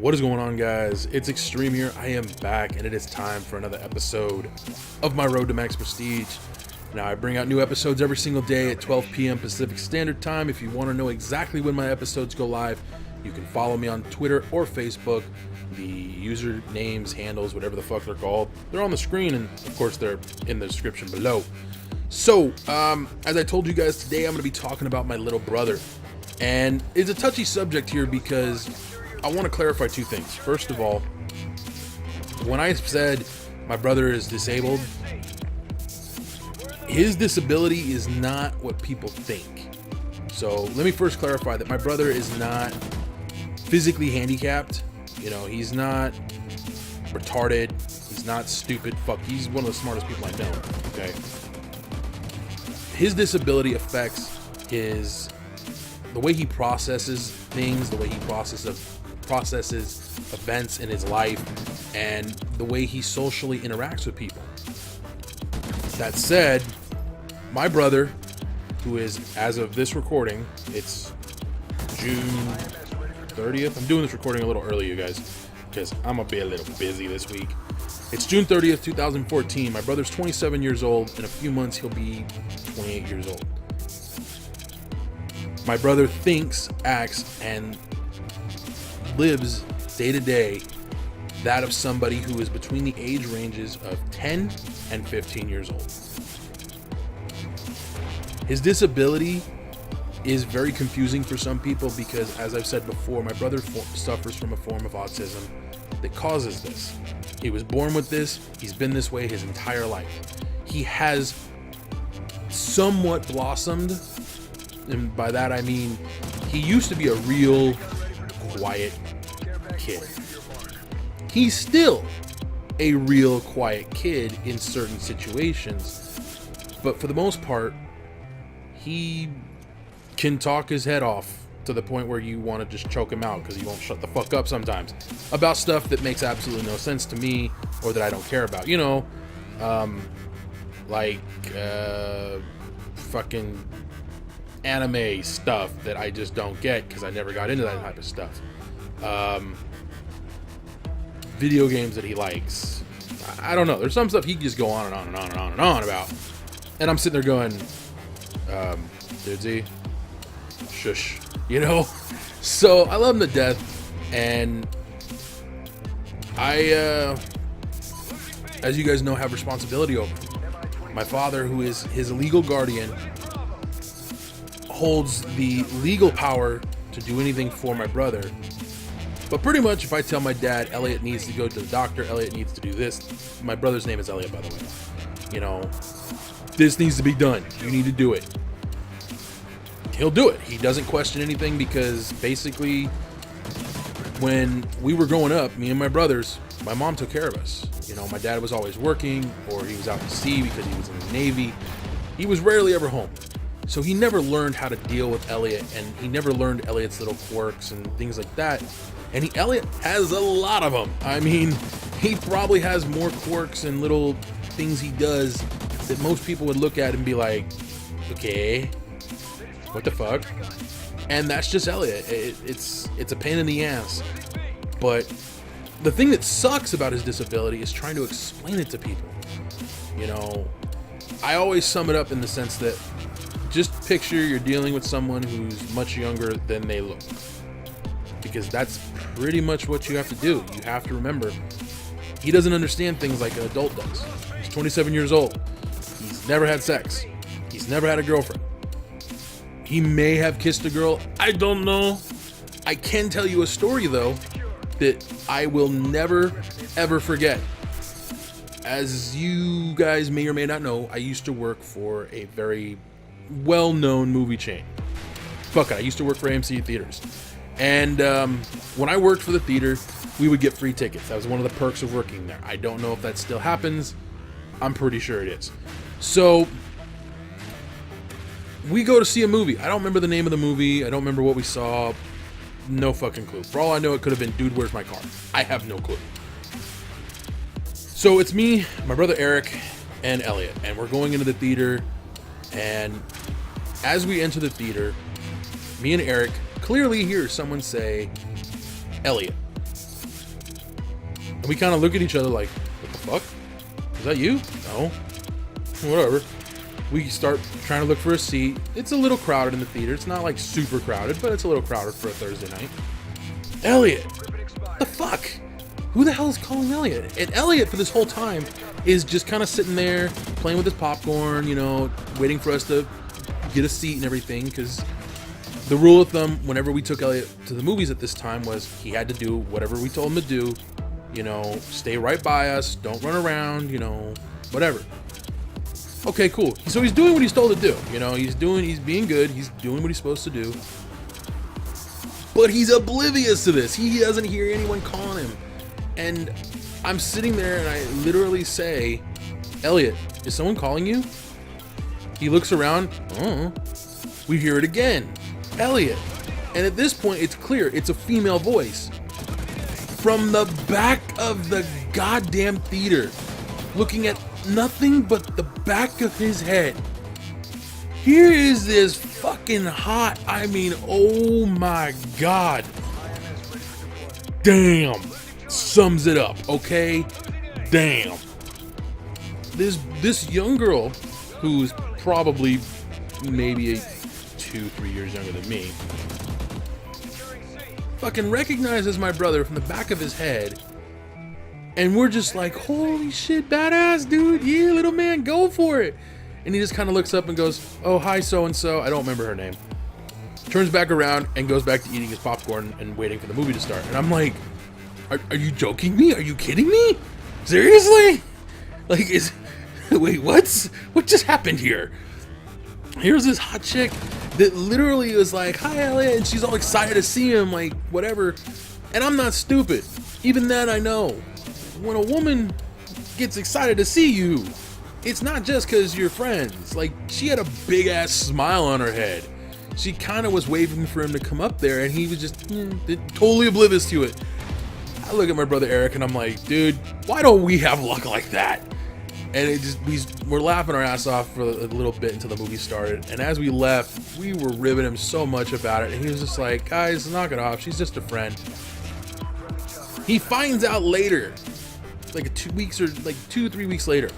What is going on, guys? It's Extreme here. I am back, and it is time for another episode of my Road to Max Prestige. Now, I bring out new episodes every single day at 12 p.m. Pacific Standard Time. If you want to know exactly when my episodes go live, you can follow me on Twitter or Facebook. The user names, handles, whatever the fuck they're called, they're on the screen, and of course they're in the description below. So, as I told you guys, today I'm going to be talking about my little brother. And it's a touchy subject here because I want to clarify two things. First of all, when I said my brother is disabled, his disability is not what people think. So let me first clarify that my brother is not physically handicapped. You know, he's not retarded. He's not stupid. Fuck, he's one of the smartest people I know. Okay. His disability affects the way he processes things, the way he processes events in his life, and the way he socially interacts with people. That said, my brother, who is, as of this recording, it's June 30th. I'm doing this recording a little early, you guys, because I'm gonna be a little busy this week. It's June 30th, 2014. My brother's 27 years old. In a few months, he'll be 28 years old. My brother thinks, acts, and lives day to day that of somebody who is between the age ranges of 10 and 15 years old. His disability is very confusing for some people because, as I've said before, my brother suffers from a form of autism that causes this. He was born with this. He's been this way his entire life. He has somewhat blossomed, and by that I mean he used to be a real quiet kid. He's still a real quiet kid in certain situations, but for the most part, he can talk his head off to the point where you want to just choke him out because he won't shut the fuck up sometimes about stuff that makes absolutely no sense to me or that I don't care about. You know, fucking anime stuff that I just don't get because I never got into that type of stuff. Video games that he likes. I don't know. There's some stuff he can just go on and on and on and on and on about. And I'm sitting there going, dude, shush, you know? So I love him to death. And I, as you guys know, have responsibility over him. My father, who is his legal guardian, holds the legal power to do anything for my brother. But pretty much if I tell my dad Elliot needs to go to the doctor, Elliot needs to do this, my brother's name is Elliot, by the way, you know, this needs to be done, you need to do it, he'll do it. He doesn't question anything because basically when we were growing up, me and my brothers, my mom took care of us. You know, my dad was always working, or he was out to sea because he was in the Navy. He was rarely ever home. So he never learned how to deal with Elliot, and he never learned Elliot's little quirks and things like that. And Elliot has a lot of them. I mean, he probably has more quirks and little things he does that most people would look at and be like, okay, what the fuck? And that's just Elliot. It's a pain in the ass. But the thing that sucks about his disability is trying to explain it to people. You know, I always sum it up in the sense that just picture you're dealing with someone who's much younger than they look. Because that's pretty much what you have to do. You have to remember, he doesn't understand things like an adult does. He's 27 years old. He's never had sex. He's never had a girlfriend. He may have kissed a girl. I don't know. I can tell you a story, though, that I will never, ever forget. As you guys may or may not know, I used to work for a very well-known movie chain. Fuck it, I used to work for AMC Theaters. And when I worked for the theater, we would get free tickets. That was one of the perks of working there. I don't know if that still happens. I'm pretty sure it is. So we go to see a movie. I don't remember the name of the movie. I don't remember what we saw. No fucking clue. For all I know, it could have been Dude, Where's My Car? I have no clue. So it's me, my brother Eric, and Elliot. And we're going into the theater. And as we enter the theater, me and Eric clearly hear someone say, Elliot. And we kind of look at each other like, what the fuck? Is that you? No. Whatever. We start trying to look for a seat. It's a little crowded in the theater. It's not like super crowded, but it's a little crowded for a Thursday night. Elliot! The fuck? Who the hell is calling Elliot? And Elliot, for this whole time, is just kind of sitting there, playing with his popcorn, you know, waiting for us to get a seat and everything, because the rule of thumb, whenever we took Elliot to the movies at this time, was he had to do whatever we told him to do, you know, stay right by us, don't run around, you know, whatever. Okay, cool. So he's doing what he's told to do, you know, he's being good, he's doing what he's supposed to do. But he's oblivious to this. He doesn't hear anyone calling him. And I'm sitting there and I literally say, Elliot, is someone calling you? He looks around. Oh, we hear it again. Elliot. And at this point, it's clear. It's a female voice. From the back of the goddamn theater, looking at nothing but the back of his head. Here is this fucking hot, I mean, oh my God. Damn. Sums it up, okay? Damn. This young girl, who's probably maybe 2-3 years younger than me, fucking recognizes my brother from the back of his head, and we're just like, holy shit, badass, dude. Yeah, little man, go for it. And he just kind of looks up and goes, oh, hi, so-and-so. I don't remember her name. Turns back around and goes back to eating his popcorn and waiting for the movie to start. And I'm like, are you joking me? Are you kidding me? Seriously? Like, wait, what just happened here? Here's this hot chick that literally was like, hi, Elliot, and she's all excited to see him, like, whatever. And I'm not stupid. Even then, I know. When a woman gets excited to see you, it's not just because you're friends. Like, she had a big-ass smile on her head. She kind of was waving for him to come up there, and he was just totally oblivious to it. I look at my brother Eric, and I'm like, dude, why don't we have luck like that? And it just, we're laughing our ass off for a little bit until the movie started. And as we left, we were ribbing him so much about it. And he was just like, guys, knock it off. She's just a friend. He finds out later, like 2 weeks or like 2-3 weeks later,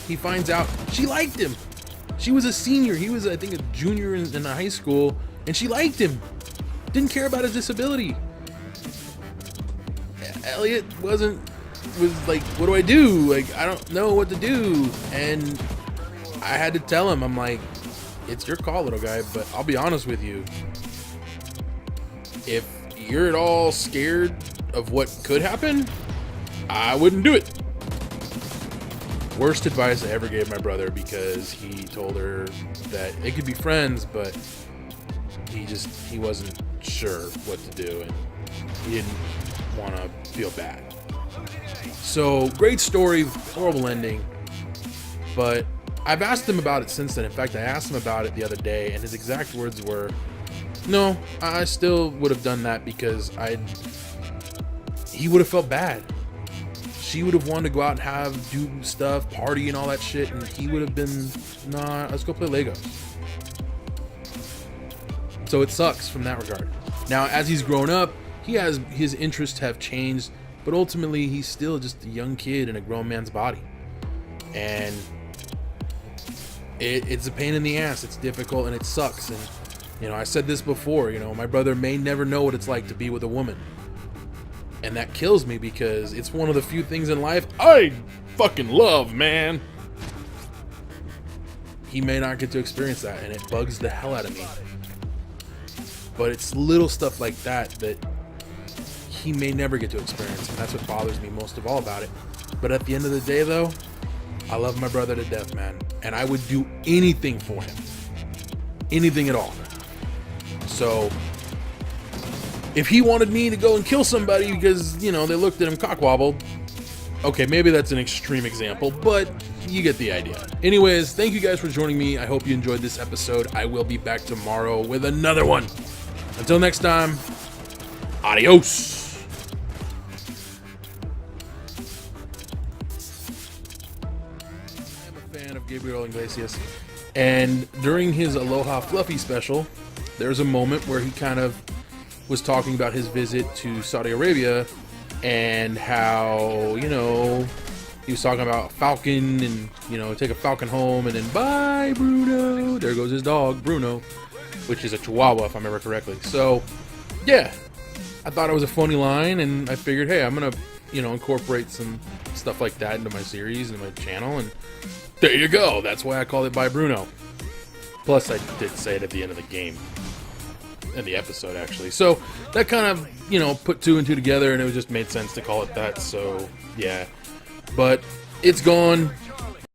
he finds out she liked him. She was a senior. He was, I think, a junior in high school. And she liked him. Didn't care about his disability. Elliot was like, what do I do? Like, I don't know what to do. And I had to tell him, I'm like, it's your call, little guy, but I'll be honest with you. If you're at all scared of what could happen, I wouldn't do it. Worst advice I ever gave my brother, because he told her that it could be friends, but he wasn't sure what to do, and he didn't want to feel bad. So, great story, horrible ending, but I've asked him about it since then. In fact, I asked him about it the other day, and his exact words were, no, I still would have done that because he would have felt bad. She would have wanted to go out and do stuff, party and all that shit, and he would have been, nah, let's go play Legos. So it sucks from that regard. Now, as he's grown up, his interests have changed, but ultimately he's still just a young kid in a grown man's body. And it's a pain in the ass. It's difficult and it sucks. And, you know, I said this before, you know, my brother may never know what it's like to be with a woman. And that kills me because it's one of the few things in life I fucking love, man. He may not get to experience that, and it bugs the hell out of me. But it's little stuff like that he may never get to experience, and that's what bothers me most of all about it. But at the end of the day, though, I love my brother to death, man. And I would do anything for him. Anything at all. So, if he wanted me to go and kill somebody because, you know, they looked at him cockwobbled, okay, maybe that's an extreme example, but you get the idea. Anyways, thank you guys for joining me. I hope you enjoyed this episode. I will be back tomorrow with another one. Until next time, adios. I'm a fan of Gabriel Iglesias, and during his Aloha Fluffy special, there's a moment where he kind of was talking about his visit to Saudi Arabia and how, you know, he was talking about Falcon and, you know, take a Falcon home and then bye, Bruno. There goes his dog, Bruno, which is a Chihuahua, if I remember correctly. So, yeah, I thought it was a funny line, and I figured, hey, I'm going to, you know, incorporate some stuff like that into my series and my channel, and there you go. That's why I called it Bye Bruno. Plus, I did say it at the end of the game. In the episode, actually. So, that kind of, you know, put two and two together, and it just made sense to call it that. So, yeah. But it's gone.